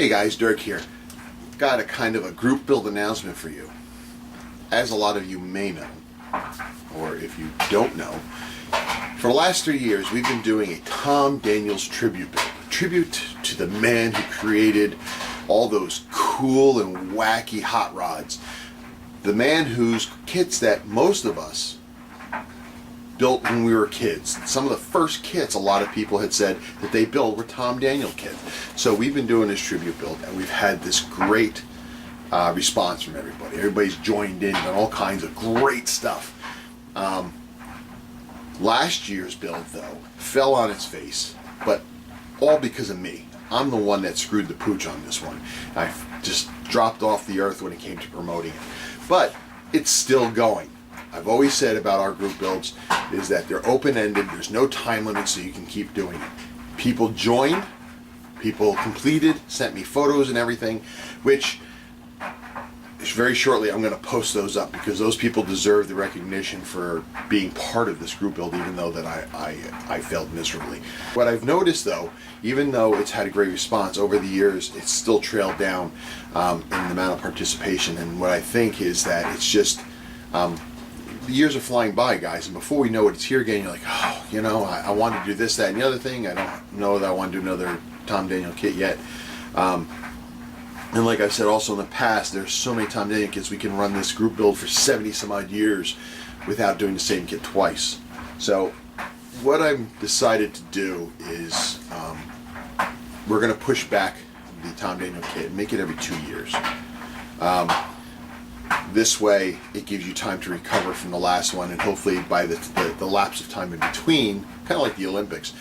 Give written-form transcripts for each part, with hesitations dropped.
Hey guys, Dirk here. Got a kind of a group build announcement for you. As a lot of you may know, or if you don't know, for the last 3 years we've been doing a Tom Daniels tribute build. A tribute to the man who created all those cool and wacky hot rods. The man whose kits that most of us built when we were kids. Some of the first kits a lot of people had said that they built were Tom Daniel kits. So we've been doing this tribute build and we've had this great response from everybody. Everybody's joined in on all kinds of great stuff. Last year's build though fell on its face, but all because of me. I'm the one that screwed the pooch on this one. I just dropped off the earth when it came to promoting it. But it's still going. I've always said about our group builds is that they're open-ended, there's no time limit, so you can keep doing it. People joined, people completed, sent me photos and everything, which very shortly I'm going to post those up because those people deserve the recognition for being part of this group build, even though that I failed miserably. What I've noticed though, even though it's had a great response over the years, it's still trailed down in the amount of participation, and what I think is that it's just the years are flying by, guys, and before we know it, it's here again. You're like, oh, you know, I want to do this, that, and the other thing. I don't know that I want to do another Tom Daniel kit yet. And like I said also in the past, there's so many Tom Daniel kits, we can run this group build for 70 some odd years without doing the same kit twice. So what I've decided to do is we're going to push back the Tom Daniel kit and make it every 2 years. This way it gives you time to recover from the last one, and hopefully by the lapse of time in between, kind of like the Olympics,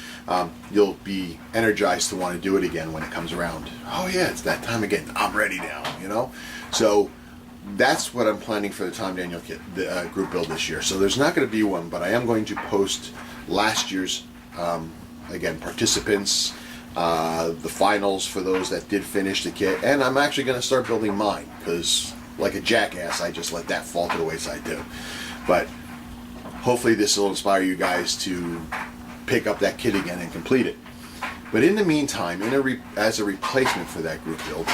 you'll be energized to want to do it again when it comes around. Oh yeah, it's that time again, I'm ready now, you know? So that's what I'm planning for the Tom Daniel kit, the group build this year. So there's not going to be one, but I am going to post last year's, again, participants, the finals for those that did finish the kit, and I'm actually going to start building mine, because like a jackass, I just let that fall to the wayside too. But hopefully this will inspire you guys to pick up that kit again and complete it. But in the meantime, as a replacement for that group build,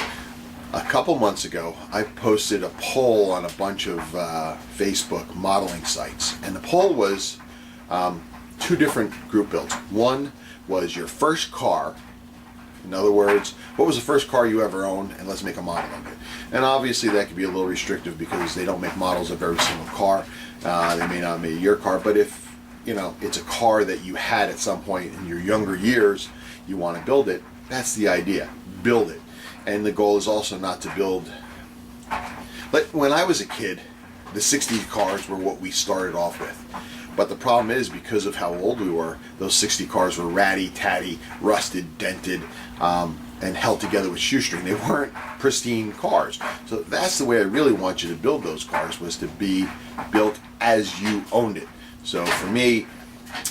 a couple months ago I posted a poll on a bunch of Facebook modeling sites, and the poll was 2 different group builds. One was your first car. In other words, what was the first car you ever owned, and let's make a model of it. And obviously that could be a little restrictive because they don't make models of every single car. They may not make your car, but if you know it's a car that you had at some point in your younger years, you want to build it, that's the idea. Build it. And the goal is also not to build. Like when I was a kid, the 60 cars were what we started off with. But the problem is, because of how old we were, those 60 cars were ratty, tatty, rusted, dented, and held together with shoestring. They weren't pristine cars. So that's the way I really want you to build those cars, was to be built as you owned it. So for me,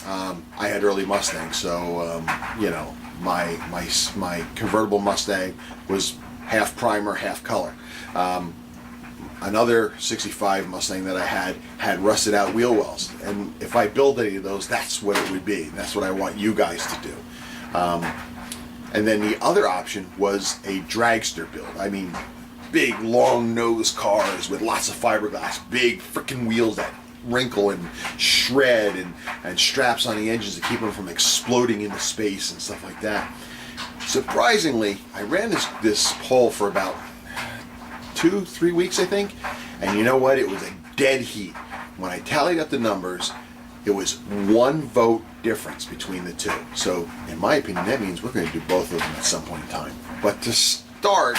I had early Mustangs, so you know, my convertible Mustang was half primer, half color. Another 65 Mustang that I had rusted out wheel wells, and if I build any of those, that's what it would be. That's what I want you guys to do. And then the other option was a dragster build. I mean, big long nose cars with lots of fiberglass, big freaking wheels that wrinkle and shred, and straps on the engines to keep them from exploding into space and stuff like that. Surprisingly, I ran this poll for about 2-3 weeks, I think, and you know what? It was a dead heat. When I tallied up the numbers, it was 1 vote difference between the two. So in my opinion, that means we're going to do both of them at some point in time. But to start,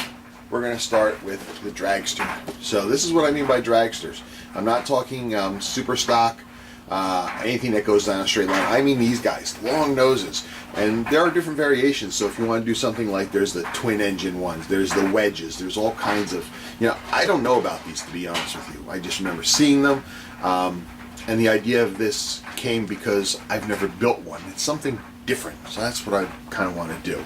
we're going to start with the dragster. So this is what I mean by dragsters. I'm not talking super stock, anything that goes down a straight line. I mean these guys, long noses. And there are different variations. So if you want to do something like, there's the twin engine ones, there's the wedges, there's all kinds of, you know, I don't know about these, to be honest with you. I just remember seeing them. And the idea of this came because I've never built one. It's something different. So that's what I kind of want to do.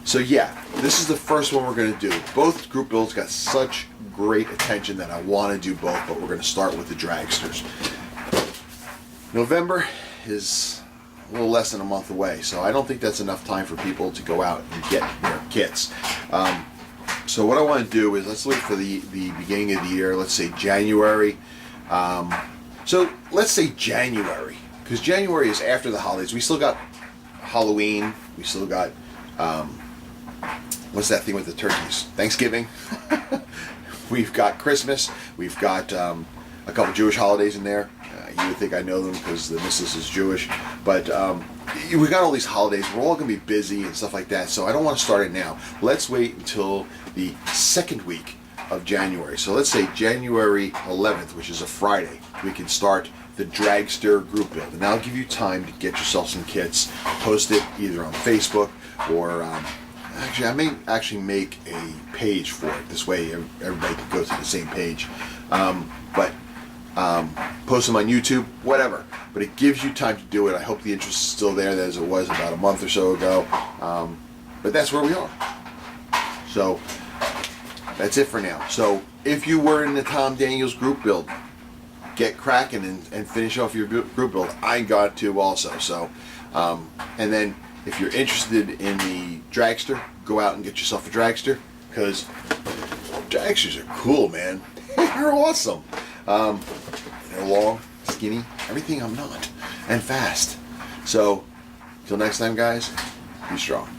So yeah, this is the first one we're going to do. Both group builds got such great attention that I want to do both, but we're going to start with the dragsters. November is a little less than a month away. So I don't think that's enough time for people to go out and get their kits. So what I want to do is let's look for the beginning of the year. Let's say January. So let's say January, because January is after the holidays. We still got Halloween. We still got what's that thing with the turkeys? Thanksgiving. We've got Christmas. We've got a couple Jewish holidays in there. You would think I know them because the missus is Jewish, but we got all these holidays. We're all going to be busy and stuff like that, so I don't want to start it now. Let's wait until the second week of January. So let's say January 11th, which is a Friday, we can start the Dragster Group Build. And that'll give you time to get yourself some kits, post it either on Facebook or actually I may actually make a page for it. This way everybody can go to the same page. Post them on YouTube, whatever. But it gives you time to do it. I hope the interest is still there as it was about a month or so ago. But that's where we are. So that's it for now. So if you were in the Tom Daniels group build, get cracking and finish off your group build. I got to also. So, and then if you're interested in the dragster, go out and get yourself a dragster, because dragsters are cool, man. They're awesome. They're long, skinny, everything I'm not, and fast. So, till next time, guys, be strong.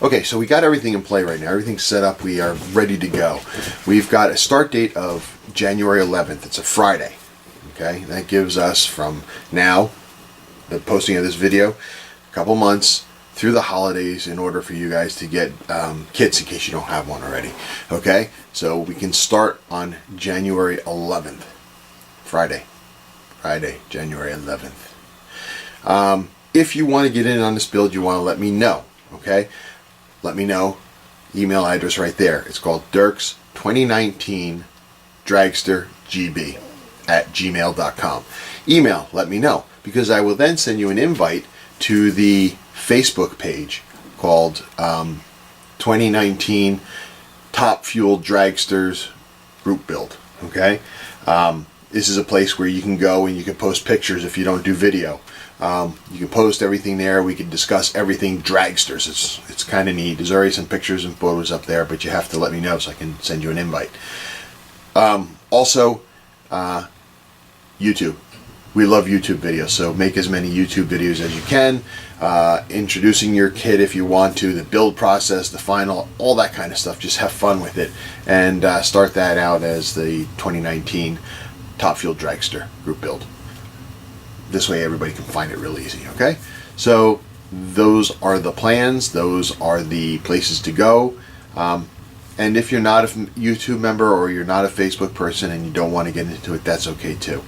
Okay, so we got everything in play right now. Everything's set up. We are ready to go. We've got a start date of January 11th. It's a Friday. Okay, that gives us from now, the posting of this video, a couple months through the holidays in order for you guys to get kits in case you don't have one already. Okay, so we can start on January 11th, Friday, January 11th. If you want to get in on this build, you want to let me know. Okay, let me know. Email address right there. It's called Dirks 2019 Dragster GB at gmail.com. Email, let me know, because I will then send you an invite to the Facebook page called 2019 Top Fuel Dragsters Group Build. Okay, this is a place where you can go and you can post pictures if you don't do video. You can post everything there. We can discuss everything dragsters. It's kind of neat. There's already some pictures and photos up there, but you have to let me know so I can send you an invite. Also, YouTube. We love YouTube videos, so make as many YouTube videos as you can. Introducing your kit if you want to, the build process, the final, all that kind of stuff. Just have fun with it and start that out as the 2019 Top Fuel Dragster Group Build. This way everybody can find it real easy, okay? So those are the plans. Those are the places to go. And if you're not a YouTube member or you're not a Facebook person and you don't want to get into it, that's okay too.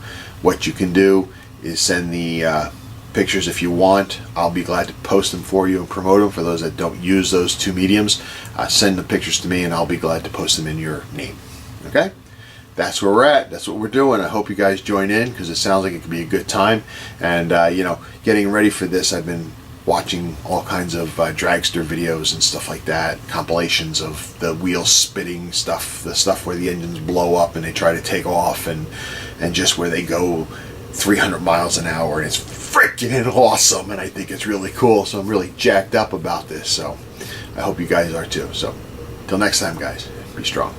What you can do is send the pictures if you want. I'll be glad to post them for you and promote them. For those that don't use those two mediums, send the pictures to me and I'll be glad to post them in your name. Okay? That's where we're at. That's what we're doing. I hope you guys join in because it sounds like it could be a good time. And, you know, getting ready for this, I've been watching all kinds of dragster videos and stuff like that, compilations of the wheel spitting stuff, the stuff where the engines blow up and they try to take off, and just where they go 300 miles an hour, and it's freaking awesome, and I think it's really cool, so I'm really jacked up about this. So I hope you guys are too. So till next time, guys, be strong.